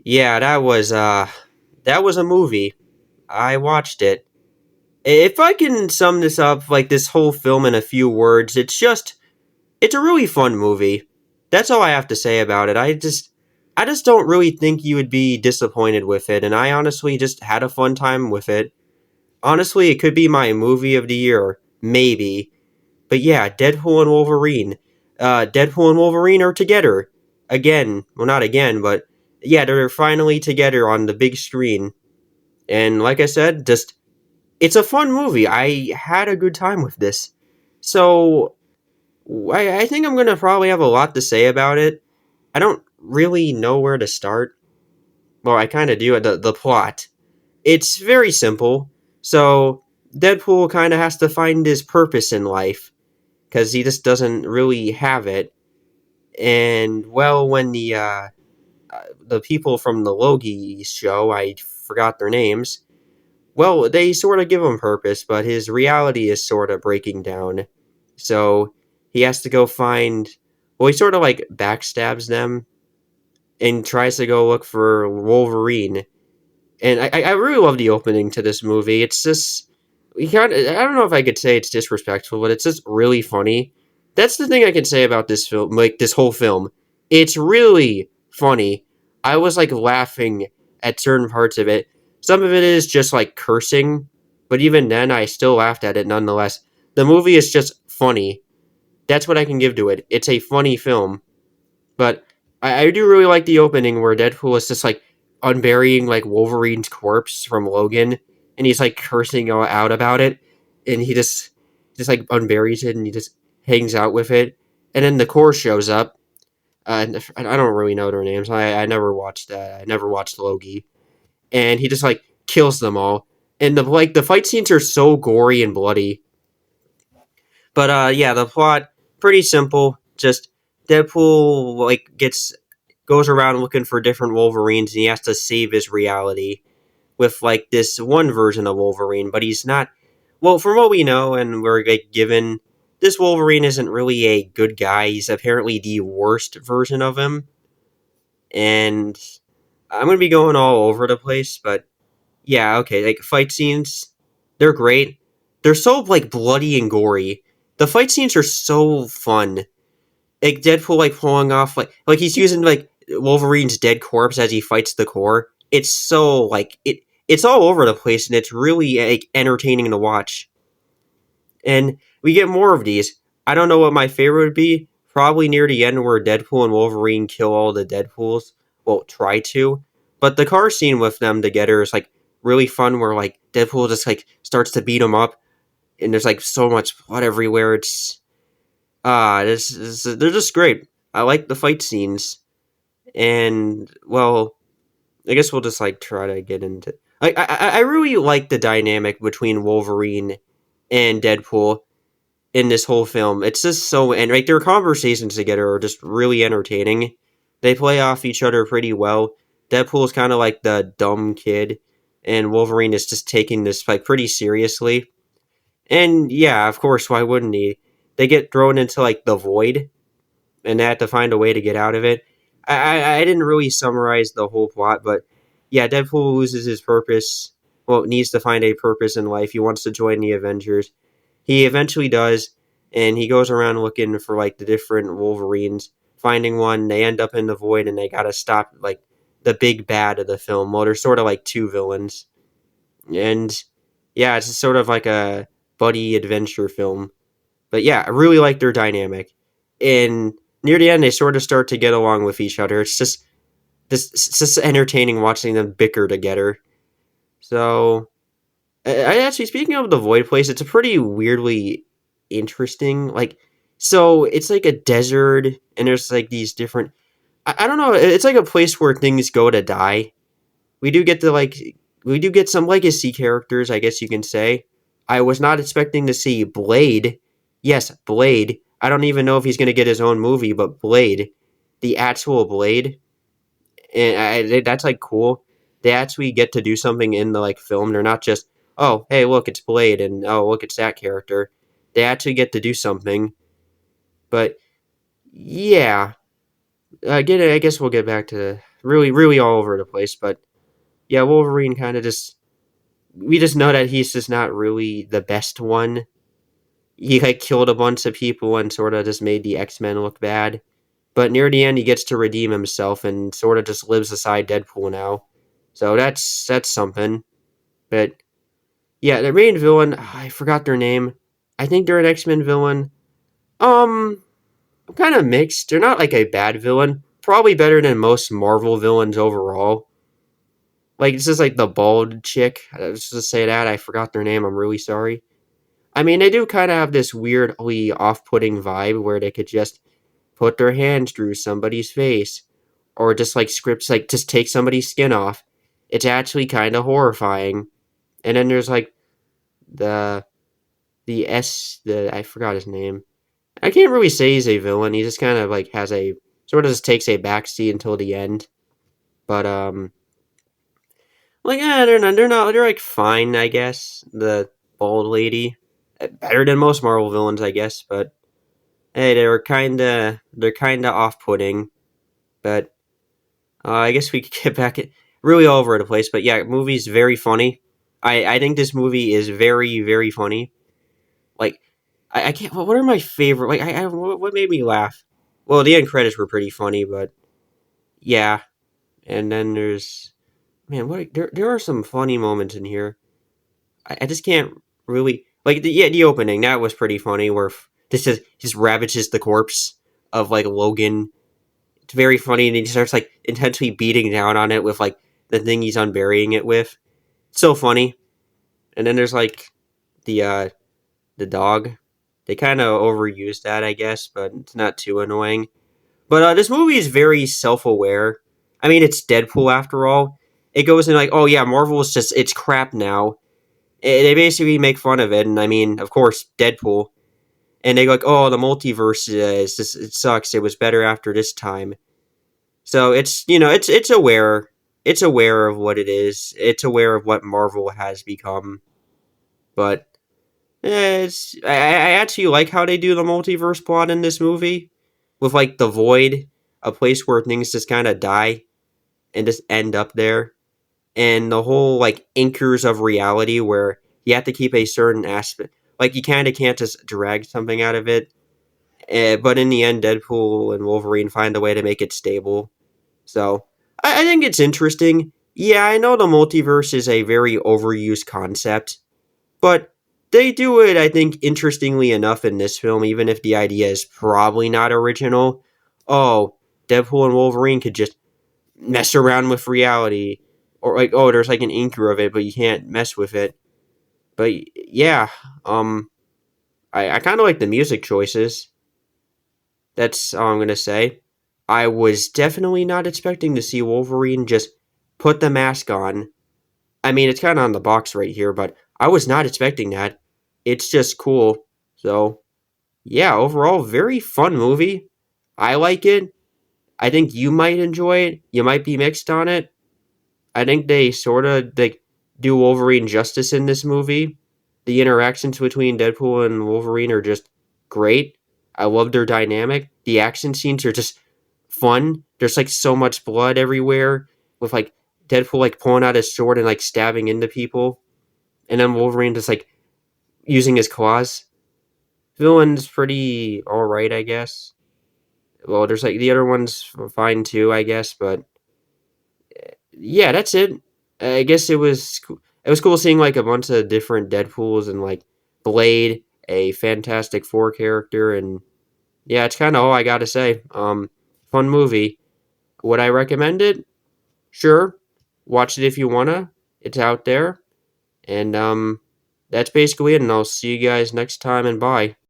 Yeah, that was a movie. I watched it. If I can sum this up, like this whole film in a few words, it's a really fun movie. That's all I have to say about it. I just don't really think you would be disappointed with it, and I honestly just had a fun time with it. Honestly, it could be my movie of the year, maybe. But yeah, Deadpool and Wolverine. Deadpool and Wolverine are together again. Well, not again, but yeah, they're finally together on the big screen. And like I said, just it's a fun movie. I had a good time with this. So I think I'm gonna probably have a lot to say about it. I don't really know where to start. Well, I kind of do. The plot. It's very simple. So Deadpool kind of has to find his purpose in life because he just doesn't really have it. And well, when the people from the Logie show, I forgot their names. Well, they sort of give him purpose, but his reality is sort of breaking down. So he has to go find. Well, he sort of like backstabs them and tries to go look for Wolverine. And I really love the opening to this movie. It's just I don't know if I could say it's disrespectful, but it's just really funny. That's the thing I can say about this film, like this whole film. It's really funny. I was like laughing at certain parts of it. Some of it is just like cursing, but even then I still laughed at it nonetheless. The movie is just funny. That's what I can give to it. It's a funny film. But I do really like the opening where Deadpool is just like unburying like Wolverine's corpse from Logan, and he's like cursing out about it, and he just like unburies it and he just hangs out with it, and then the core shows up. And I don't really know their names. I never watched that. I never watched Logie, and he just like kills them all. And the fight scenes are so gory and bloody. But yeah, the plot pretty simple. Just Deadpool like gets goes around looking for different Wolverines, and he has to save his reality with like this one version of Wolverine, but he's not. Well, from what we know, and we're like, given, this Wolverine isn't really a good guy. He's apparently the worst version of him, and I'm gonna be going all over the place, but yeah, okay, like fight scenes, they're great. They're so like bloody and gory. The fight scenes are so fun. Like Deadpool like pulling off like he's using like Wolverine's dead corpse as he fights the core. It's so like it's all over the place and it's really like entertaining to watch. And we get more of these. I don't know what my favorite would be. Probably near the end where Deadpool and Wolverine kill all the Deadpools. Well, try to. But the car scene with them together is like really fun where like Deadpool just like starts to beat them up and there's like so much blood everywhere. They're just great. I like the fight scenes. And well, I guess we'll just like try to get into. I really like the dynamic between Wolverine and Deadpool in this whole film. It's just so and like their conversations together are just really entertaining. They play off each other pretty well. Deadpool is kind of like the dumb kid, and Wolverine is just taking this like pretty seriously. And yeah, of course, why wouldn't he? They get thrown into like the void, and they have to find a way to get out of it. I didn't really summarize the whole plot, but yeah, Deadpool loses his purpose. Well, needs to find a purpose in life. He wants to join the Avengers. He eventually does, and he goes around looking for like the different Wolverines, finding one. They end up in the void, and they gotta stop like the big bad of the film. Well, there's sort of like two villains, and yeah, it's sort of like a buddy adventure film. But yeah, I really like their dynamic. And near the end, they sort of start to get along with each other. It's just entertaining watching them bicker together. So, I actually speaking of the Void Place, it's a pretty weirdly interesting. Like, so it's like a desert, and there's like these different. I don't know. It's like a place where things go to die. We do get to like we do get some legacy characters, I guess you can say. I was not expecting to see Blade. Yes, Blade. I don't even know if he's going to get his own movie, but Blade, the actual Blade, and that's like cool. They actually get to do something in the like film. They're not just, oh, hey, look, it's Blade, and oh, look, it's that character. They actually get to do something. But yeah, again, I guess we'll get back to really, really all over the place. But yeah, Wolverine kind of just we just know that he's just not really the best one. He like killed a bunch of people and sort of just made the X Men look bad. But near the end, he gets to redeem himself and sort of just lives beside Deadpool now. So that's something. But yeah, the main villain, I forgot their name. I think they're an X Men villain. Um, I'm kind of mixed. They're not like a bad villain. Probably better than most Marvel villains overall. Like this is like the bald chick. I was just to say that I forgot their name. I'm really sorry. I mean, they do kind of have this weirdly off-putting vibe where they could just put their hands through somebody's face, or just like scripts like just take somebody's skin off. It's actually kind of horrifying. And then there's like the the I forgot his name. I can't really say he's a villain. He just kind of like has a sort of just takes a backseat until the end. But like yeah, they're not they're like fine, I guess. The bald lady, better than most Marvel villains, I guess. But hey, they're kinda off putting. But I guess we could get back at really all over the place. But yeah, movie's very funny. I think this movie is very very funny. Like I can't. What are my favorite? Like what made me laugh? Well, the end credits were pretty funny, but yeah. And then there's man, what there are some funny moments in here. I just can't really like the opening that was pretty funny where this just ravages the corpse of like Logan. It's very funny, and he starts like intensely beating down on it with like the thing he's unburying it with. It's so funny. And then there's like the uh the dog. They kind of overused that, I guess, but it's not too annoying. But this movie is very self-aware. I mean, it's Deadpool after all. It goes in like, oh yeah, Marvel is just it's crap now. They basically make fun of it, and I mean, of course, Deadpool. And they go like, oh, the multiverse is just, it sucks. It was better after this time. So it's it's aware. It's aware of what it is. It's aware of what Marvel has become. But I actually like how they do the multiverse plot in this movie, with like the void, a place where things just kind of die and just end up there, and the whole like anchors of reality where you have to keep a certain aspect, like you kind of can't just drag something out of it. But in the end, Deadpool and Wolverine find a way to make it stable. So I think it's interesting. Yeah, I know the multiverse is a very overused concept, but they do it, I think, interestingly enough in this film, even if the idea is probably not original. Oh, Deadpool and Wolverine could just mess around with reality. Or like, oh, there's like an anchor of it, but you can't mess with it. But yeah, um, I kind of like the music choices. That's all I'm gonna say. I was definitely not expecting to see Wolverine just put the mask on. I mean, it's kind of on the box right here, but I was not expecting that. It's just cool. So, yeah, overall, very fun movie. I like it. I think you might enjoy it. You might be mixed on it. I think they sort of like do Wolverine justice in this movie. The interactions between Deadpool and Wolverine are just great. I love their dynamic. The action scenes are just fun. There's like so much blood everywhere with like Deadpool like pulling out his sword and like stabbing into people, and then Wolverine just like using his claws. Villain's pretty all right, I guess. Well, there's like the other ones fine too, I guess, but yeah, that's it. I guess it was cool seeing like a bunch of different Deadpools and like Blade, a Fantastic Four character, and yeah, it's kind of all I got to say. Fun movie. Would I recommend it? Sure. Watch it if you wanna. It's out there, and that's basically it. And I'll see you guys next time. And bye.